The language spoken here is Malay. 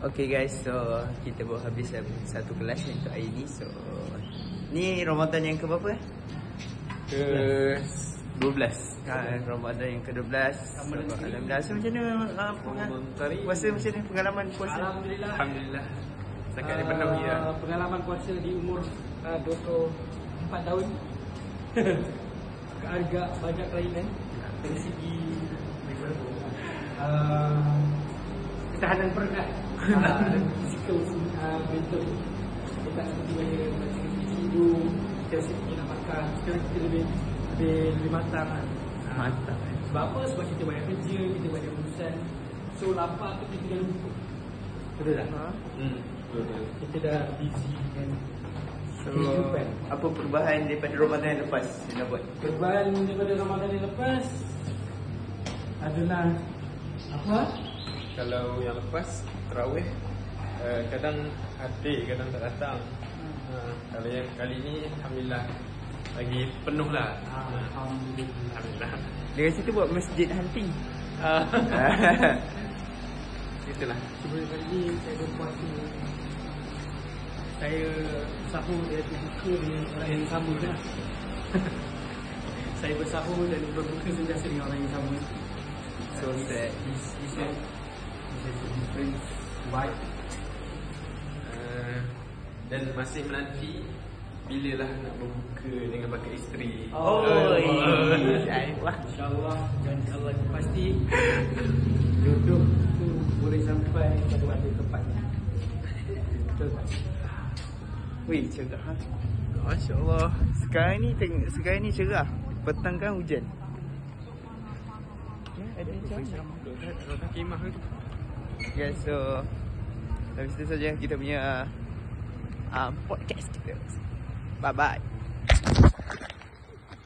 Okay guys, so kita baru habis satu kelas untuk hari ni. So ni Ramadan yang ke berapa? Ke-12. Ramadan yang ke-12. Alhamdulillah. So macam mana puasa macam ni, pengalaman puasa? Alhamdulillah. Setakat ni penuh je. Pengalaman puasa di umur 24 tahun. Agak banyak kelainan dari segi ketahanan perut, fizikal, mental. Kita tak seperti macam tidur, kita rasa kita nak makan. Sekarang kita lebih matang. Mantap. Sebab apa? Sebab kita banyak kerja, kita banyak urusan. So lapar tu kita dah lupa. Betul tak? Betul. Kita dah busy dengan So kehidupan. apa perubahan daripada Ramadan yang lepas yang dah buat? Perubahan daripada Ramadan yang lepas adalah apa? Kalau yang lepas tarawih, kadang ada, kadang tak datang. Kalau yang kali ni alhamdulillah lagi penuh lah. Alhamdulillah. Dia kata buat masjid hunting. Itulah. Sebelum kali ni saya berpuasa, saya sahur dan berbuka dengan orang yang sama lah. Saya bersahur dan berbuka sentiasa dengan orang yang sama. So that Is a different vibe. Dan masih menanti bilalah nak berbuka dengan bakal isteri. Oh, wah. InsyaAllah, dan Allah pasti jodoh tu boleh sampai pada waktu tepatnya. Betul tak? Wih, cerah. Masya-Allah. Sekarang ni cerah. Petang kan hujan. Ya, ada hujan. Rotan kemah tu. Okay, so habis itu saja kita punya podcast kita. Bye bye.